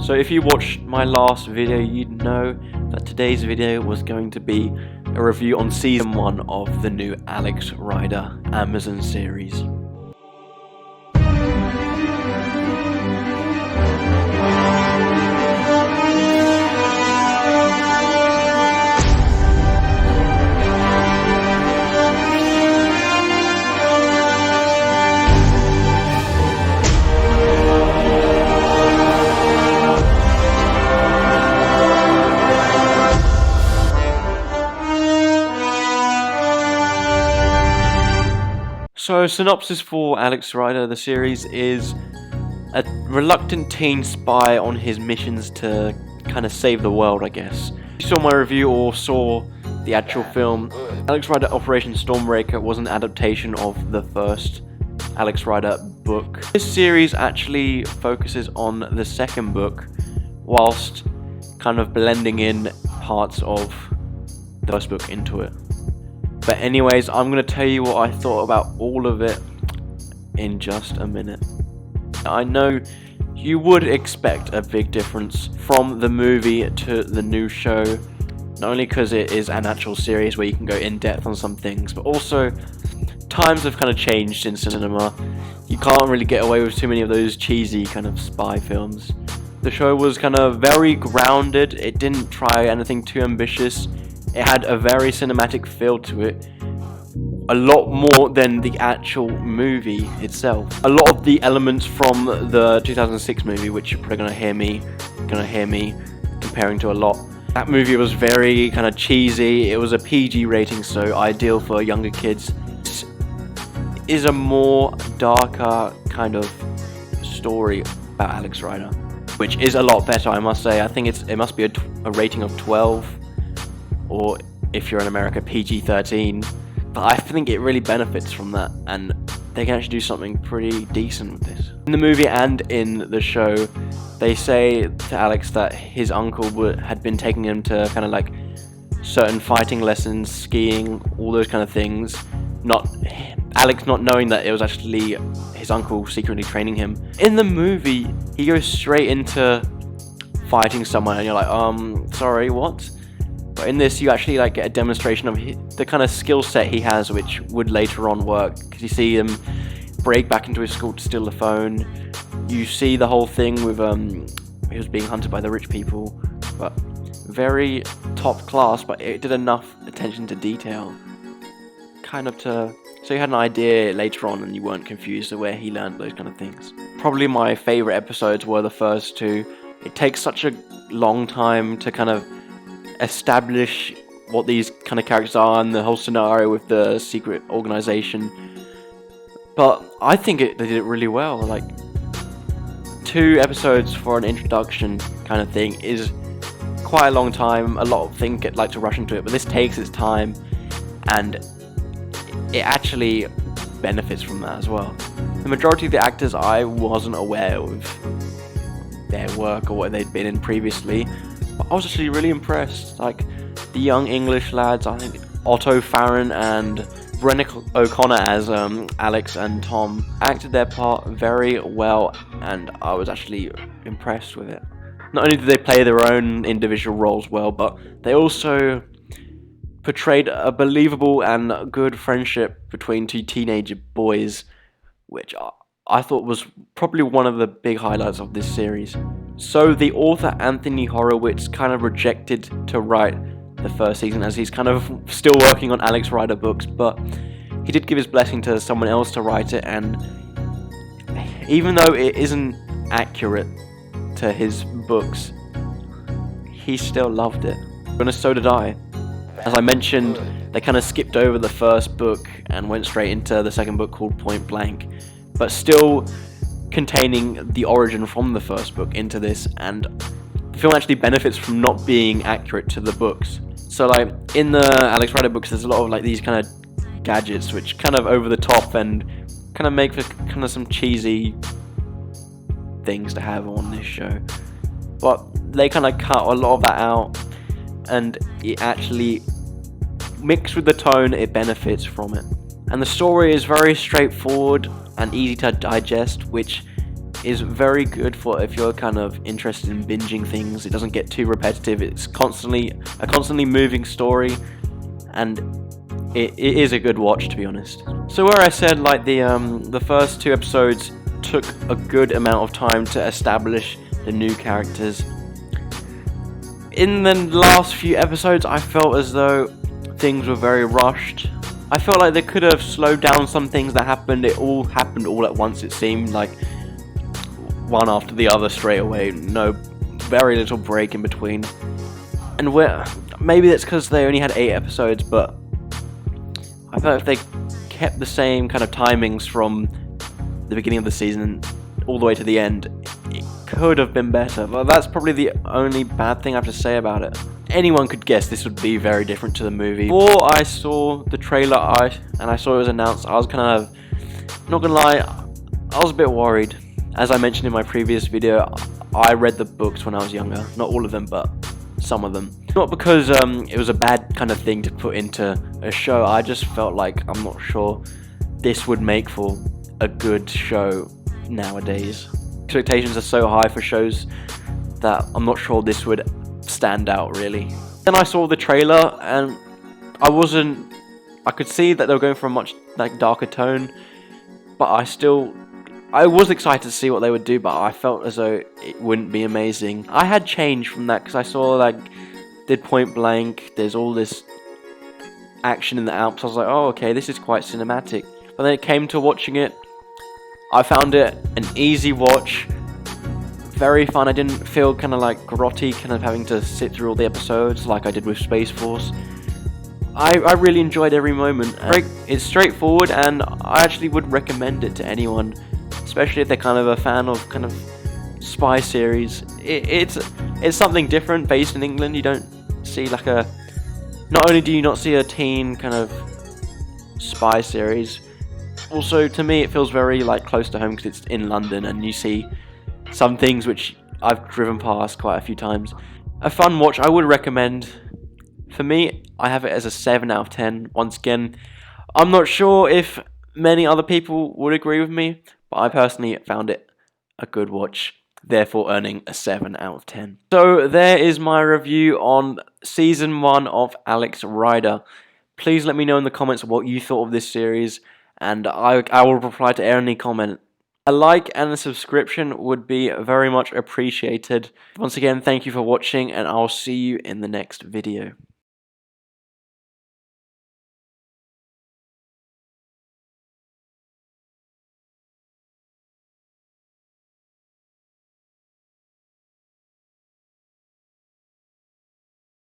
So if you watched my last video, you'd know that today's video was going to be a review on season 1 of the new Alex Rider Amazon series. So, synopsis for Alex Rider, the series, is a reluctant teen spy on his missions to kind of save the world, I guess. If you saw my review or saw the actual film, Alex Rider Operation Stormbreaker was an adaptation of the first Alex Rider book. This series actually focuses on the second book, whilst kind of blending in parts of the first book into it. But anyways, I'm going to tell you what I thought about all of it in just a minute. I know you would expect a big difference from the movie to the new show, not only because it is an actual series where you can go in depth on some things, but also times have kind of changed in cinema. You can't really get away with too many of those cheesy kind of spy films. The show was kind of very grounded. It didn't try anything too ambitious. It had a very cinematic feel to it, a lot more than the actual movie itself. A lot of the elements from the 2006 movie, which you're probably gonna hear me comparing to a lot. That movie was very kind of cheesy. It was a PG rating, so ideal for younger kids. This is a more darker kind of story about Alex Rider, which is a lot better, I must say. I think it must be a rating of 12. Or if you're in America, PG-13. But I think it really benefits from that, and they can actually do something pretty decent with this. In the movie and in the show, they say to Alex that his uncle had been taking him to kind of like certain fighting lessons, skiing, all those kind of things. Alex not knowing that it was actually his uncle secretly training him. In the movie, he goes straight into fighting someone, and you're like, sorry, what? But in this, you actually like get a demonstration of the kind of skill set he has, which would later on work. Because you see him break back into his school to steal the phone. You see the whole thing with he was being hunted by the rich people, but very top class. But it did enough attention to detail, kind of so you had an idea later on, and you weren't confused of where he learned those kind of things. Probably my favorite episodes were the first two. It takes such a long time to kind of establish what these kind of characters are and the whole scenario with the secret organization, but I think they did it really well. Like 2 episodes for an introduction kind of thing is quite a long time. A lot of things like to rush into it, but this takes its time, and it actually benefits from that as well. The majority of the actors I wasn't aware of their work or what they'd been in previously. I was actually really impressed. Like the young English lads, I think Otto Farron and Brennick O'Connor as Alex and Tom acted their part very well, and I was actually impressed with it. Not only did they play their own individual roles well, but they also portrayed a believable and good friendship between 2 teenage boys, which I thought was probably one of the big highlights of this series. So the author Anthony Horowitz kind of rejected to write the first season, as he's kind of still working on Alex Rider books, but he did give his blessing to someone else to write it, and even though it isn't accurate to his books, he still loved it. And so did I. As I mentioned, they kind of skipped over the first book and went straight into the second book called Point Blank, but still containing the origin from the first book into this, and the film actually benefits from not being accurate to the books. So like in the Alex Rider books, there's a lot of like these kind of gadgets which kind of over the top and kind of make for kind of some cheesy things to have on this show, but they kind of cut a lot of that out, and it actually mixed with the tone, it benefits from it. And the story is very straightforward and easy to digest, which is very good for if you're kind of interested in binging things. It doesn't get too repetitive. It's constantly moving story, and it is a good watch, to be honest. So where I said like the first 2 episodes took a good amount of time to establish the new characters, in the last few episodes I felt as though things were very rushed. I felt like they could have slowed down some things that happened. It all happened all at once, it seemed, like one after the other straight away. No, very little break in between. And maybe that's because they only had 8 episodes, but I felt if they kept the same kind of timings from the beginning of the season all the way to the end, it could have been better. But that's probably the only bad thing I have to say about it. Anyone could guess this would be very different to the movie. Before I saw the trailer and I saw it was announced, I was kind of, not gonna lie, I was a bit worried. As I mentioned in my previous video, I read the books when I was younger. Not all of them, but some of them. Not because it was a bad kind of thing to put into a show. I just felt like I'm not sure this would make for a good show nowadays. Expectations are so high for shows that I'm not sure this would stand out really. Then I saw the trailer and I could see that they were going for a much like darker tone, but I was excited to see what they would do, but I felt as though it wouldn't be amazing. I had changed from that because I saw like did Point Blank, there's all this action in the Alps. I was like, oh okay, this is quite cinematic. But then it came to watching it, I found it an easy watch, very fun. I didn't feel kind of like grotty, kind of having to sit through all the episodes like I did with Space Force. I really enjoyed every moment. It's straightforward, and I actually would recommend it to anyone, especially if they're kind of a fan of kind of spy series. It's something different based in England. You don't see like not only do you not see a teen kind of spy series, also to me it feels very like close to home because it's in London and you see some things which I've driven past quite a few times. A fun watch, I would recommend. For me, I have it as a 7 out of 10. Once again, I'm not sure if many other people would agree with me, but I personally found it a good watch, therefore earning a 7 out of 10. So there is my review on Season 1 of Alex Rider. Please let me know in the comments what you thought of this series, and I will reply to any comment. A like and a subscription would be very much appreciated. Once again, thank you for watching, and I'll see you in the next video.